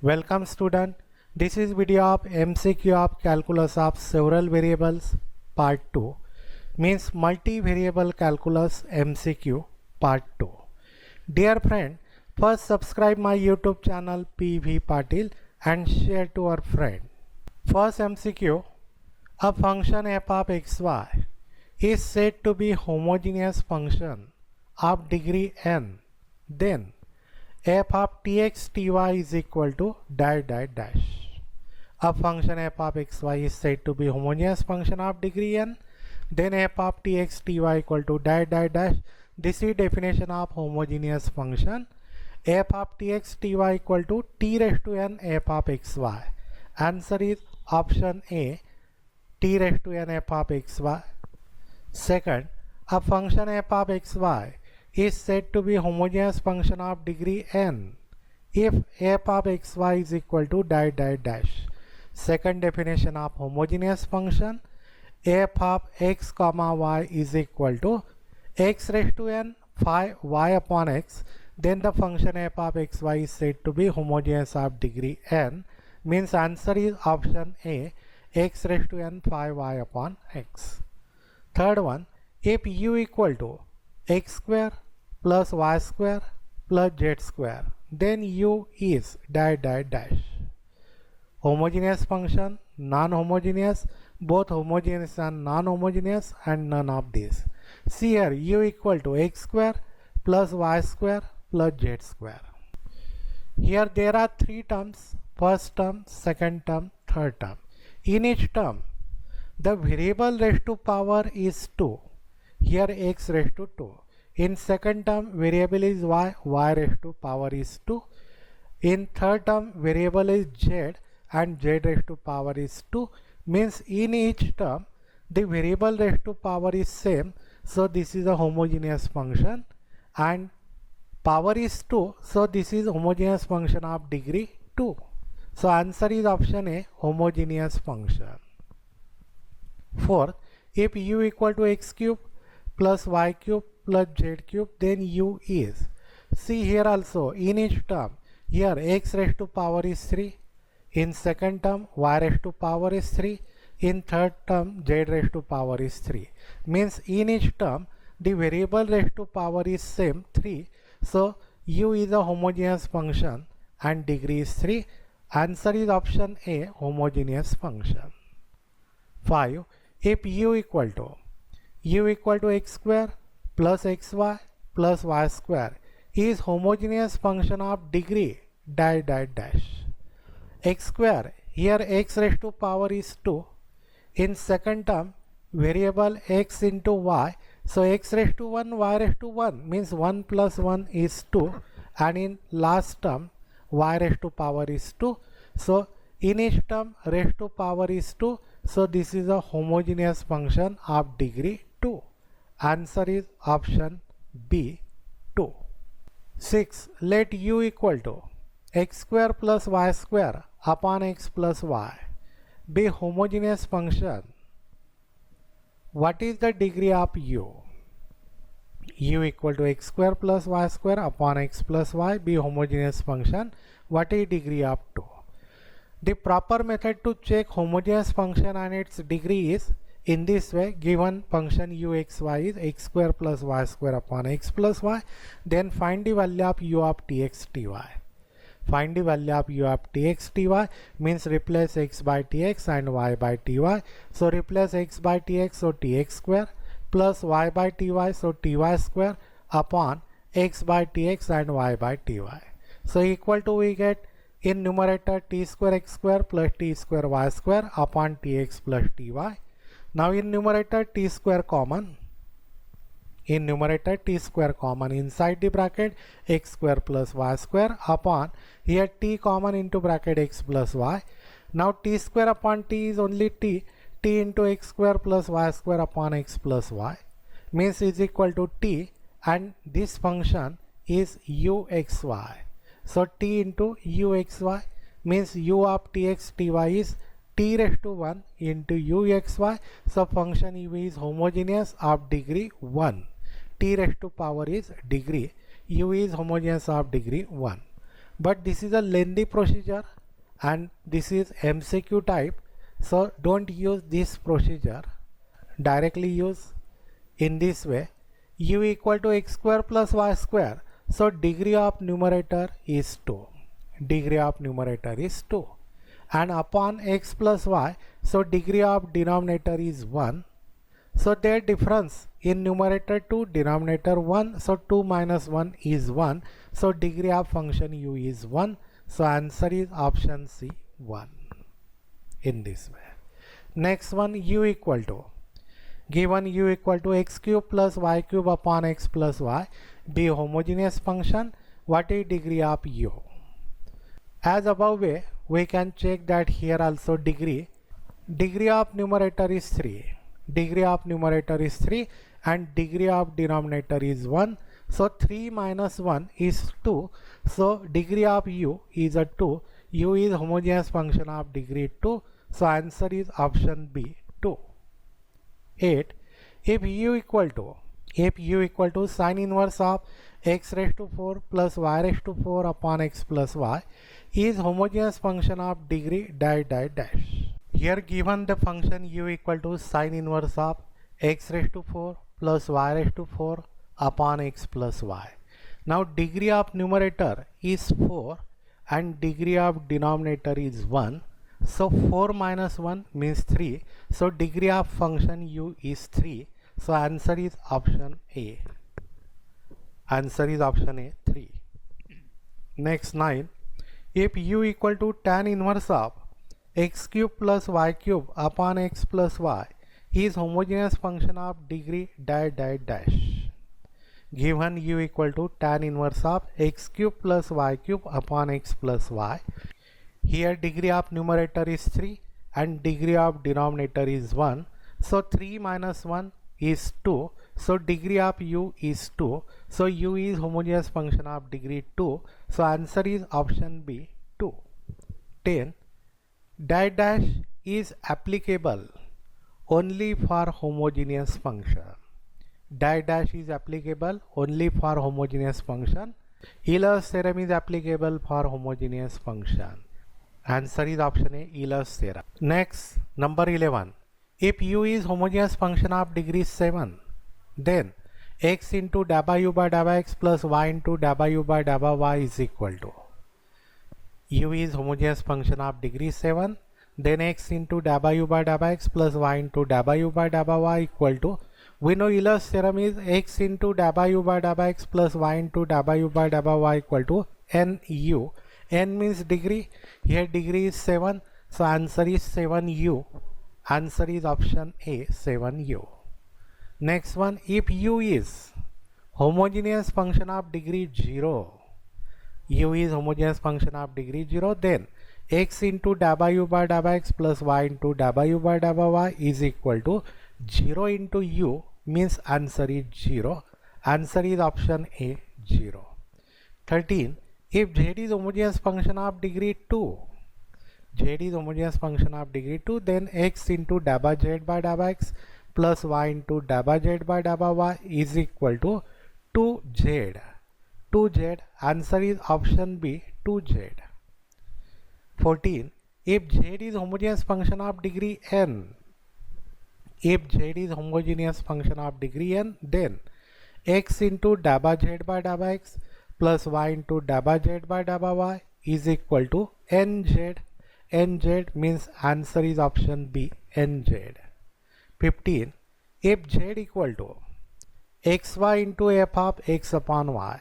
Welcome student. This is video of MCQ of calculus of several variables part 2 means multivariable calculus MCQ part 2. Dear friend, first subscribe my YouTube channel PV Patil and share to our friend. First MCQ, a function f of xy is said to be homogeneous function of degree n, then f of tx ty is equal to dash dash dash. A function f of xy is said to be homogeneous function of degree n, then f of tx ty equal to dash dash dash. This is definition of homogeneous function. F of tx ty equal to t raised to n f of xy. Answer is option A, t raised to n f of xy. Second, a function f of xy is said to be homogeneous function of degree n if f of xy is equal to dash dash dash. Second definition of homogeneous function, f of x comma y is equal to x raised to n phi y upon x, then the function f of xy is said to be homogeneous of degree n, means answer is option A, x raised to n phi y upon x. Third one, if u equal to x square plus y square plus z square, then u is dash dash dash. Homogeneous function, non-homogeneous, both homogeneous and non-homogeneous, and none of these. See here, u equal to x square plus y square plus z square. Here there are three terms, first term, second term, third term. In each term, the variable raised to power is 2. Here x raised to 2. In second term, variable is y raised to power is 2. In third term, variable is z and z raised to power is 2. Means in each term, the variable raised to power is same. So this is a homogeneous function and power is 2. So this is homogeneous function of degree 2. So answer is option A, homogeneous function. Fourth, if u equal to x cube plus y cube plus z cube, then u is, see here also in each term, here x raised to power is 3, in second term y raised to power is 3, in third term z raised to power is 3. Means in each term the variable raised to power is same 3. So u is a homogeneous function and degree is 3. Answer is option A, homogeneous function. 5. If u equal to x square plus xy plus y square is homogeneous function of degree dash dash dash. X square, here x raised to power is 2. In second term, variable x into y, so x raised to 1, y raised to 1, means 1 plus 1 is 2, and in last term y raised to power is 2. So in each term raised to power is 2. So this is a homogeneous function of degree 2. Answer is option B, 2. 6. Let u equal to x square plus y square upon x plus y be homogeneous function. What is the degree of u? U equal to x square plus y square upon x plus y be homogeneous function. What is degree of 2? The proper method to check homogeneous function and its degree is in this way. Given function uxy is x square plus y square upon x plus y, then find the value of u of tx ty. Find the value of u of tx ty means replace x by tx and y by ty. So replace x by tx, so tx square, plus y by ty, so ty square, upon x by tx and y by ty. So equal to, we get in numerator t square x square plus t square y square upon tx plus ty. Now in numerator t square common. In numerator t square common, inside the bracket x square plus y square upon, here t common into bracket x plus y. Now t square upon t is only t into x square plus y square upon x plus y, means is equal to t, and this function is uxy. So t into uxy means u of tx ty is t raised to 1 into uxy. So function u is homogeneous of degree 1. T raised to power is degree. U is homogeneous of degree 1. but this is a lengthy procedure and this is MCQ type, so don't use this procedure. Directly use in this way. U equal to x square plus y square, so degree of numerator is 2. Degree of numerator is 2, and upon x plus y, so degree of denominator is 1. So their difference in numerator 2, denominator 1, so 2 minus 1 is 1. So degree of function u is 1. So answer is option C, 1. In this way. Next one, u equal to, given u equal to x cube plus y cube upon x plus y, be homogeneous function. What is degree of u? As above way, we can check that here also degree of numerator is 3. Degree of numerator is 3 and degree of denominator is 1. So 3 minus 1 is 2. So degree of u is a 2. U is homogeneous function of degree 2. So answer is option B, 2. 8. If u equal to sine inverse of x raised to 4 plus y raised to 4 upon x plus y is homogeneous function of degree dash dash dash. Here given the function u equal to sine inverse of x raised to 4 plus y raised to 4 upon x plus y. Now degree of numerator is 4 and degree of denominator is 1. So 4 minus 1 means 3. So degree of function u is 3. So answer is option A. Answer is option A, 3. Next 9. If u equal to tan inverse of x cube plus y cube upon x plus y is homogeneous function of degree dash dash dash. Given u equal to tan inverse of x cube plus y cube upon x plus y. Here degree of numerator is 3 and degree of denominator is 1. So 3 minus 1 is 2. So degree of u is 2. So u is homogeneous function of degree 2. So answer is option B, 2. 10. Dash dash is applicable only for homogeneous function. Dash dash is applicable only for homogeneous function. Euler's theorem is applicable for homogeneous function. Answer is option A, Euler's theorem. Next, number 11. If u is homogeneous function of degree 7, then x into w by x plus y into w by y is equal to, u is homogeneous function of degree 7, then x into w by x plus y into w by y equal to, we know Euler's theorem is x into w by x plus y into w by y equal to nu. N means degree. Here degree is 7. So answer is 7u. Answer is option A, 7u. Next one, if u is homogeneous function of degree 0, u is homogeneous function of degree 0, then x into w by x plus y into w by y is equal to 0 into u, means answer is 0. Answer is option A, 0. 13. If z is homogeneous function of degree 2, z is homogeneous function of degree 2, then x into z by x plus y into z by y is equal to 2z. 2z. Answer is option B, 2z. 14. If z is homogeneous function of degree n, if z is homogeneous function of degree n, then x into z by x plus y into z by y is equal to nz. Nz means answer is option B, nz. 15. If z equal to xy into f of x upon y,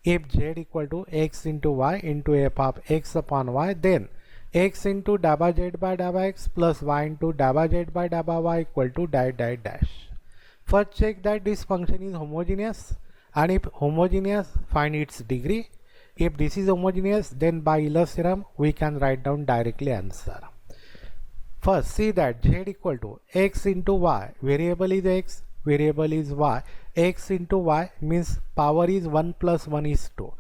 if z equal to x into y into f of x upon y, then x into z by x plus y into z by y equal to dash dash dash. First check that this function is homogeneous, and if homogeneous, find its degree. If this is homogeneous, then by Euler's theorem we can write down directly answer. First see that z equal to x into y, variable is x, variable is y, x into y means power is 1 plus 1 is 2,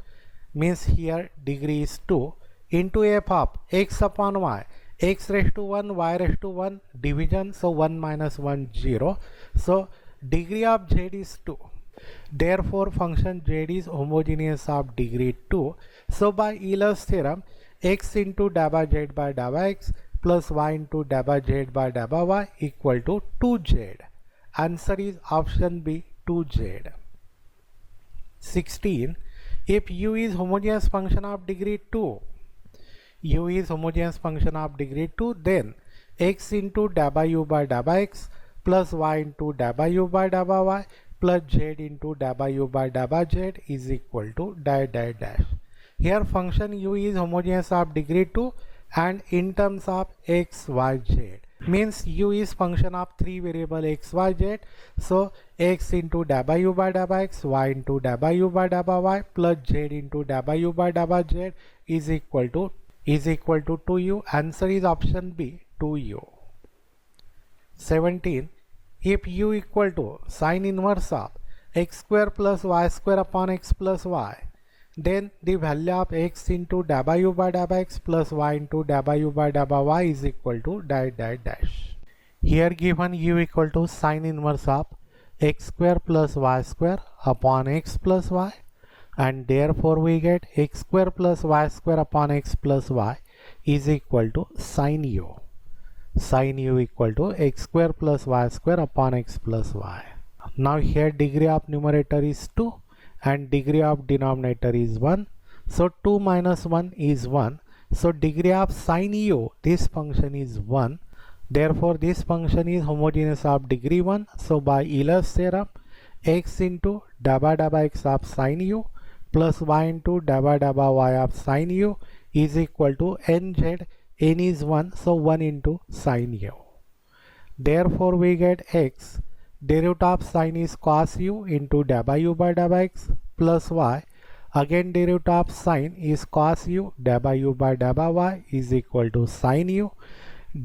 means here degree is 2, into f of x upon y, x raised to 1, y raised to 1, division, so 1 minus 1, 0. So degree of z is 2. Therefore, function z is homogeneous of degree 2. So by Euler's theorem, x into dabba z by dabba x plus y into dabba z by dabba y equal to 2z. Answer is option B, 2z. 16. If u is homogeneous function of degree 2, u is homogeneous function of degree 2, then x into dabba u by dabba x plus y into dabba u by dabba y plus z into dabba u by dabba z is equal to dash dash dash. Here function u is homogeneous of degree 2 and in terms of x, y, z. Means u is function of 3 variable x, y, z. So x into dabba u by dabba x, y into dabba u by dabba y plus z into dabba u by dabba z is equal to 2u. Answer is option B, 2u. 17. If u equal to sine inverse of x square plus y square upon x plus y, then the value of x into dabba u by dabba x plus y into dabba u by dabba y is equal to dash dash dash. Here given u equal to sine inverse of x square plus y square upon x plus y, and therefore we get x square plus y square upon x plus y is equal to sine u. Sine u equal to x square plus y square upon x plus y. Now here degree of numerator is 2 and degree of denominator is 1. So 2 minus 1 is 1. So degree of sine u, this function is 1. Therefore this function is homogeneous of degree 1. So by Euler's theorem, x into dabba dabba x of sine u plus y into dabba dabba y of sine u is equal to nz. N is 1, so 1 into sine u. Therefore we get x, derivative of sine is cos u into dabba u by dabba x plus y. Again derivative of sine is cos u dabba u by dabba y is equal to sine u.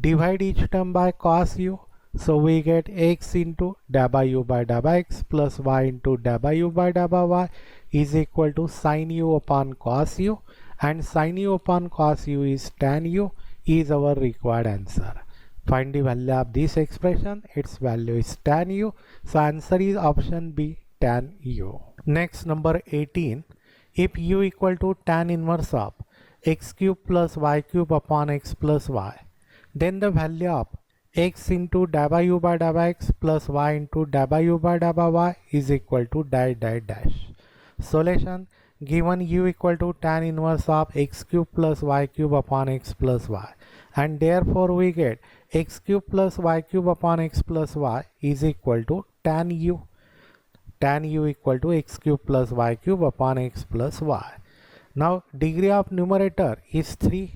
Divide each term by cos u. So we get x into dabba u by dabba x plus y into dabba u by dabba y is equal to sine u upon cos u, and sine u upon cos u is tan u is our required answer. Find the value of this expression. Its value is tan u. So answer is option B, tan u. Next, number 18. If u equal to tan inverse of x cube plus y cube upon x plus y, then the value of x into dabba u by dabba x plus y into dabba u by dabba y is equal to dash dash dash. Solution: given u equal to tan inverse of x cube plus y cube upon x plus y, and therefore we get x cube plus y cube upon x plus y is equal to tan u. Tan u equal to x cube plus y cube upon x plus y. Now degree of numerator is 3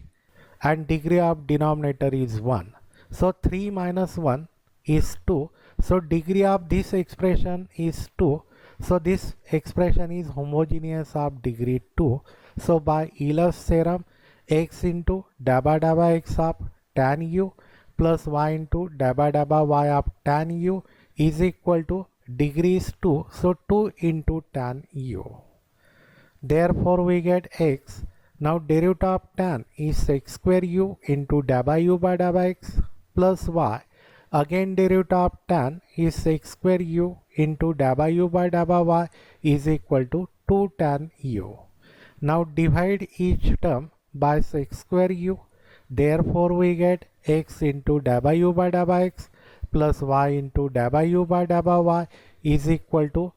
and degree of denominator is 1. So 3 minus 1 is 2. So degree of this expression is 2. So this expression is homogeneous of degree 2. So by Euler's theorem, x into dabba dabba x of tan u plus y into dabba dabba y of tan u is equal to degree is 2. So 2 into tan u. Therefore we get x. Now derivative of tan is x square u into dabba u by dabba x plus y. Again derivative of tan is x square u into dabba u by dabba y is equal to 2 tan u. Now divide each term by x square u. Therefore we get x into dabba u by dabba x plus y into dabba u by dabba y is equal to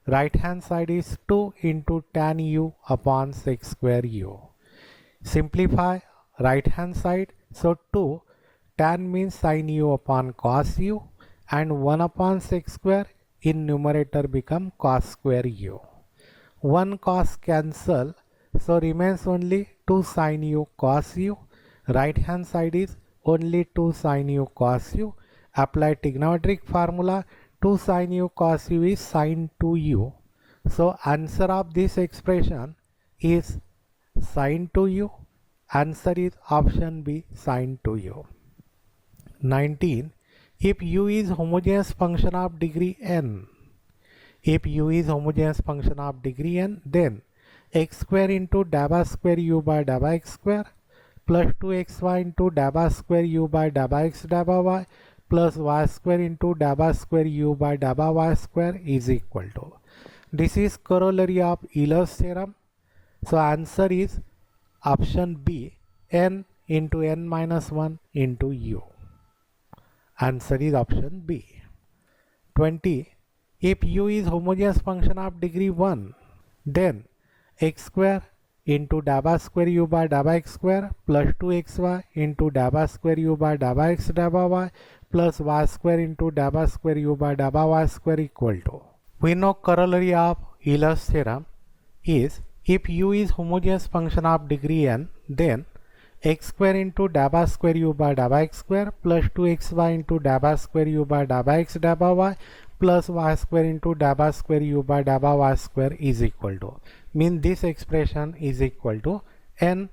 right hand side is 2 into tan u upon x square u. Simplify right hand side. So 2 tan means sin u upon cos u, and 1 upon sec square in numerator become cos square u. 1 cos cancel, so remains only 2 sin u cos u. Right hand side is only 2 sin u cos u. Apply trigonometric formula. 2 sin u cos u is sin 2u. So answer of this expression is sin 2u. Answer is option B, sin 2u. 19. If u is homogeneous function of degree n, if u is homogeneous function of degree n, then x square into dabba square u by dabba x square plus 2xy into dabba square u by dabba x dabba y plus y square into dabba square u by dabba y square is equal to. This is corollary of Euler's theorem. So answer is option B, n into n minus 1 into u. Answer is option B. 20. If u is homogeneous function of degree 1, then x square into dabba square u by dabba x square plus 2xy into dabba square u by dabba x dabba y plus y square into dabba square u by dabba y square equal to. We know corollary of Euler's theorem is if u is homogeneous function of degree n, then x square into dabba square u by dabba x square plus 2xy into dabba square u by dabba x dabba y plus y square into dabba square u by dabba y square is equal to. Mean this expression is equal to n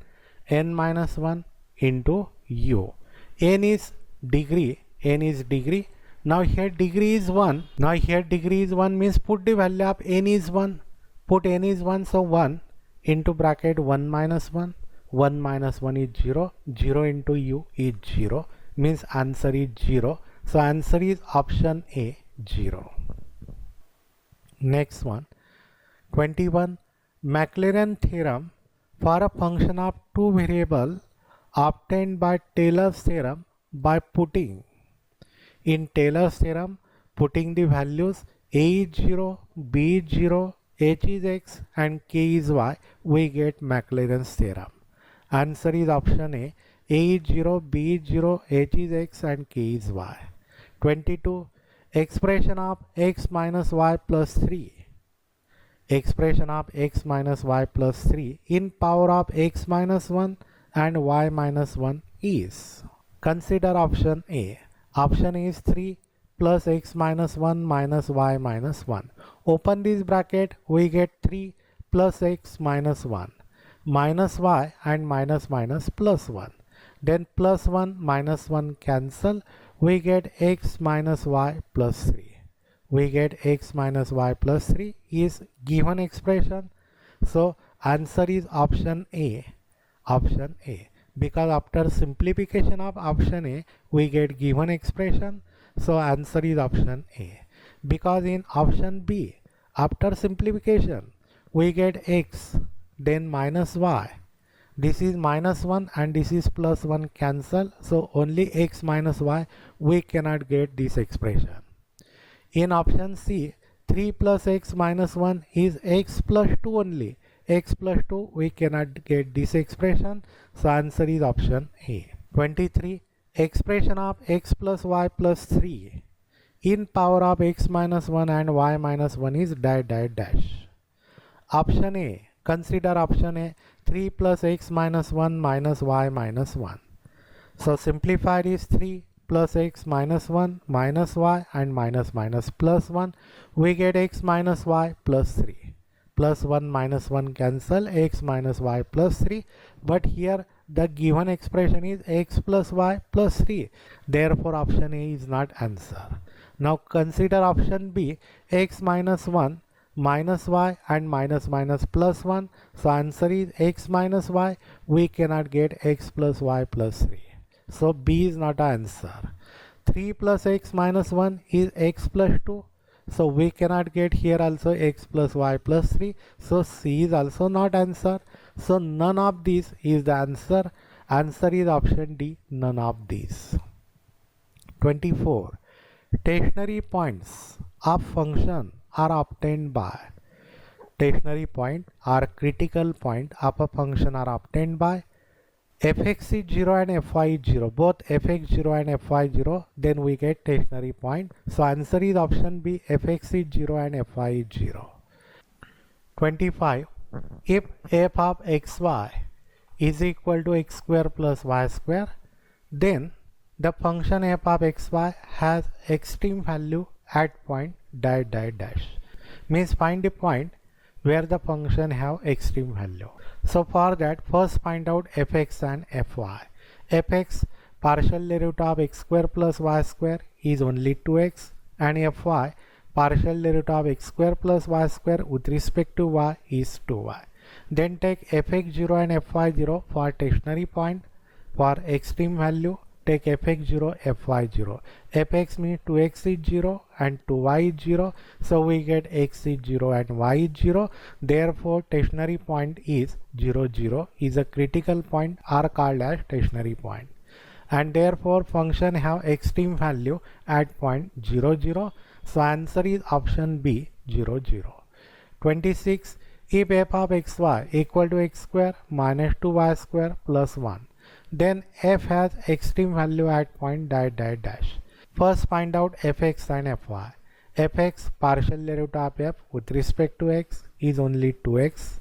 minus 1 into u. N is degree. Now here degree is 1. Now here degree is 1 means put the value of n is 1. Put n is 1, so 1 into bracket 1 minus 1. 1 minus 1 is 0. 0 into u is 0. Means answer is 0. So answer is option A, 0. Next one. 21. Maclaurin theorem for a function of two variables obtained by Taylor's theorem by putting in Taylor's theorem, putting the values a is 0, b is 0, h is x and k is y, we get Maclaurin's theorem. Answer is option A is 0, b is 0, h is x and k is y. 22. Expression of x minus y plus 3. Expression of x minus y plus 3 in power of x minus 1 and y minus 1 is. Consider option A. Option A is 3 plus x minus 1 minus y minus 1. Open this bracket, we get 3 plus x minus 1 minus y and minus minus plus 1. Then plus 1 minus 1 cancel, we get x minus y plus 3. We get x minus y plus 3 is given expression. So answer is option A. Option A. Because after simplification of option A, we get given expression. So answer is option A. Because in option B, after simplification, we get x, then minus y. This is minus 1 and this is plus 1 cancel. So only x minus y, we cannot get this expression. In option C, 3 plus x minus 1 is x plus 2 only. X plus 2, we cannot get this expression. So answer is option A. 23. Expression of x plus y plus 3 in power of x minus 1 and y minus 1 is dash. Option A. Consider option A. 3 plus x minus 1 minus y minus 1. So simplified is 3 plus x minus 1 minus y and minus plus 1. We get x minus y plus 3. Plus 1 minus 1 cancel, x minus y plus 3. But here the given expression is x plus y plus 3. Therefore option A is not answer. Now consider option B. X minus 1 minus y and minus plus 1. So answer is x minus y. We cannot get x plus y plus 3. So B is not an answer. 3 plus x minus 1 is x plus 2. So we cannot get here also x plus y plus 3. So C is also not answer. So none of these is the answer. Answer is option D, none of these. 24. Stationary points of function are obtained by. Stationary point or critical point of a function are obtained by fx is 0 and fy is 0. Both fx 0 and fy 0. Then we get stationary point. So answer is option B, fx is 0 and fy is 0. 25. If f of xy is equal to x square plus y square, then the function f of xy has extreme value at point dash. Means find a point where the function have extreme value. So for that, first find out fx and fy. Fx, partial derivative of x square plus y square is only 2x, and fy, partial derivative of x square plus y square with respect to y is 2y. Then take fx 0 and fy 0 for stationary point for extreme value. take fx0, fy0. fx means 2x is 0 and 2y is 0. So we get x is 0 and y is 0. Therefore, stationary point is 0, 0 is a critical point are called as stationary point. And therefore, function have extreme value at point 0, 0. So answer is option B, 0, 0. 26. If f of xy equal to x square minus 2y square plus 1, then f has extreme value at point dash dash dash. First find out fx and fy. fx partial derivative of f with respect to x is only 2x.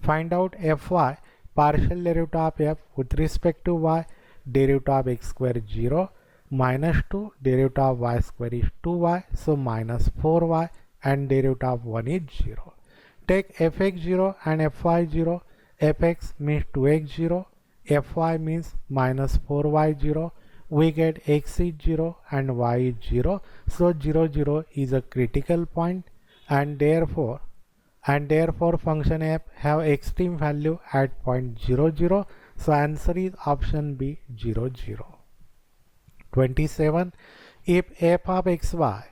Find out fy partial derivative of f with respect to y, derivative of x square is 0, minus 2 derivative of y square is 2y, so minus 4y, and derivative of 1 is 0. Take fx0 and fy0. fx means 2x0, fy means minus 4y0. We get x is 0 and y is 0. So 0, 0 is a critical point, and therefore function f have extreme value at point 0, 0. So answer is option B, 0, 0. 27. If f of xy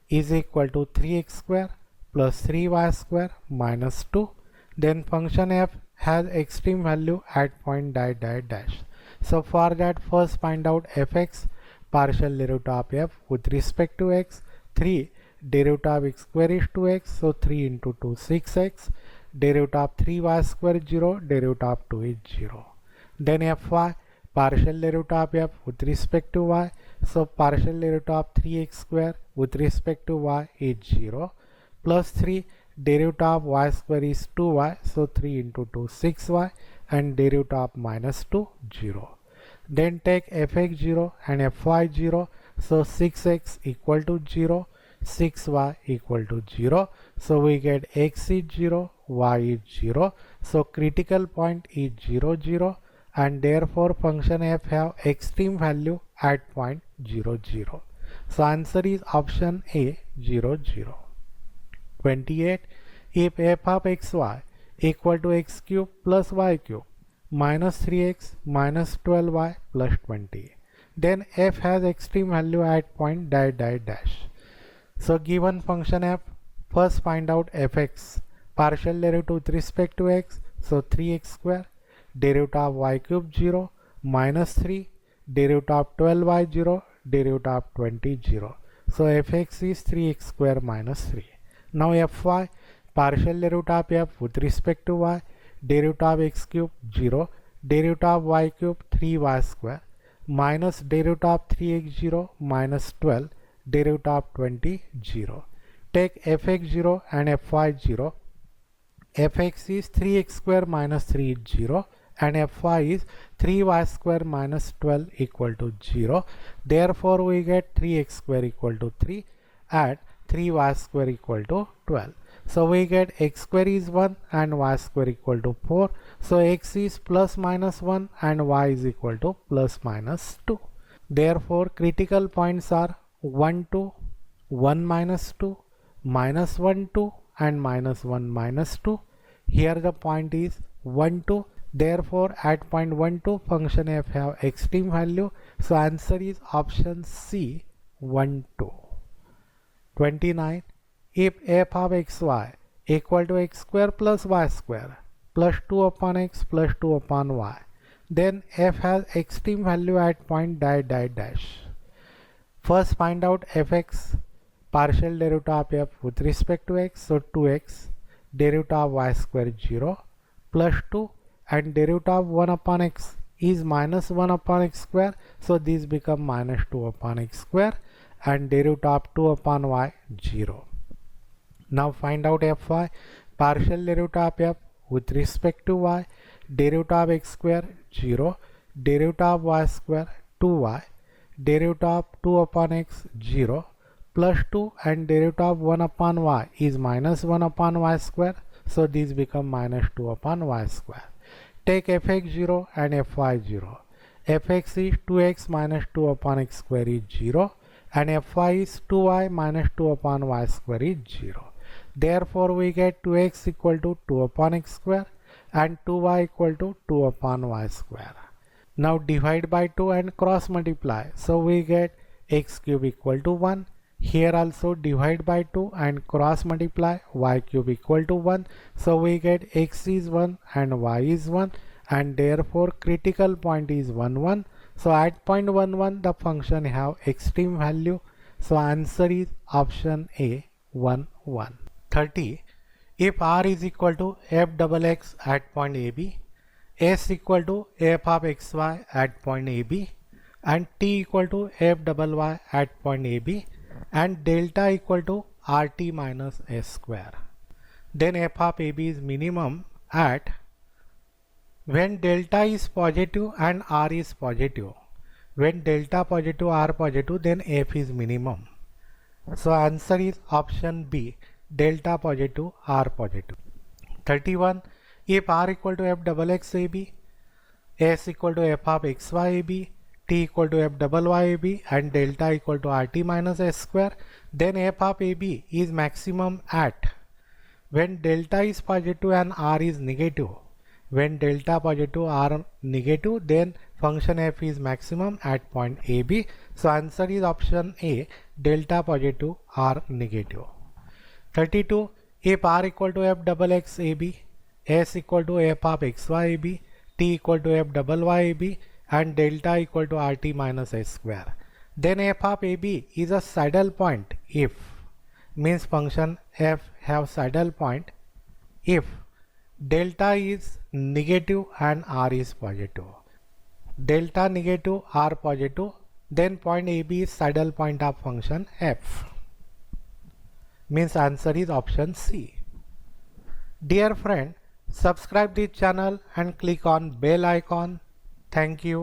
is equal to 3x square plus 3y square minus 2, then function f has extreme value at point dash dash dash. So for that, first find out fx partial derivative of f with respect to x. 3 derivative of x square is 2x, so 3 into 2 6x. Derivative of 3y square 0, derivative of 2 is 0. Then fy partial derivative of f with respect to y. So partial derivative of 3x square with respect to y is 0, plus 3 derivative of y square is 2y, so 3 into 2 6y, and derivative of minus 2 0. Then take fx0 and fy0. So 6x equal to 0, 6y equal to 0. So we get x is 0, y is 0. So critical point is 0, 0, and therefore function f have extreme value at point 0, 0. So answer is option A, 0, 0. 28. If f of xy equal to x cube plus y cube minus 3x minus 12y plus 20, then f has extreme value at point dash dash dash. So given function f, first find out fx partial derivative with respect to x. So 3x square, derivative of y cube 0, minus 3, derivative of 12y 0, derivative of 20 0. So fx is 3x square minus 3. Now fy partial derivative of f with respect to y, derivative of x cube 0, derivative of y cube 3y square, minus derivative of 3x 0 minus 12, derivative of 20 0. Take fx0 and fy0. fx is 3x square minus 3 is 0, and fy is 3y square minus 12 equal to 0. Therefore we get 3x square equal to 3 and 3y square equal to 12. So we get x square is 1 and y square equal to 4. So x is plus minus 1 and y is equal to plus minus 2. Therefore critical points are 1 2, 1 minus 2, minus 1 2, and minus 1 minus 2. Here the point is 1 2. Therefore at point 1 2 function f have extreme value. So answer is option C, 1 2. 29. If f of xy equal to x square plus y square plus 2 upon x plus 2 upon y, then f has extreme value at point dash dash dash. First find out fx partial derivative of f with respect to x. So 2x, derivative of y square 0, plus 2, and derivative of 1 upon x is minus 1 upon x square. So these become minus 2 upon x square, and derivative of 2 upon y 0. Now find out fy partial derivative of f with respect to y, derivative of x square 0, derivative of y square 2y, derivative of 2 upon x 0, plus 2, and derivative of 1 upon y is minus 1 upon y square. So these become minus 2 upon y square. Take fx0 and fy0. fx is 2x minus 2 upon x square is 0, and fy is 2y minus 2 upon y square is 0. Therefore we get 2x equal to 2 upon x square and 2y equal to 2 upon y square. Now divide by 2 and cross multiply. So we get x cube equal to 1. Here also divide by 2 and cross multiply, y cube equal to 1. So we get x is 1 and y is 1, and therefore critical point is 1 1. So at point 1 1 the function have extreme value. So answer is option A 1 1. 30. If r is equal to f double x at point AB, s equal to f of xy at point AB, and t equal to f double y at point AB, and delta equal to rt minus s square, then f of AB is minimum at when delta is positive and r is positive. When delta positive, r positive, then f is minimum. So answer is option B, delta positive, r positive. 31. If r equal to f double x AB, s equal to f of xy AB, t equal to f double y AB, and delta equal to rt minus s square, then f of AB is maximum at when delta is positive and r is negative. When delta positive, r negative, then function f is maximum at point AB. So answer is option A, delta positive, r negative. 32. If r equal to f double x AB, s equal to f of xy AB, t equal to f double y AB, and delta equal to rt minus s square, then f of AB is a saddle point if, means function f have saddle point if delta is negative and r is positive. Delta negative, r positive, then point AB is saddle point of function f. Means answer is option C. Dear friend, subscribe this channel and click on bell icon. Thank you.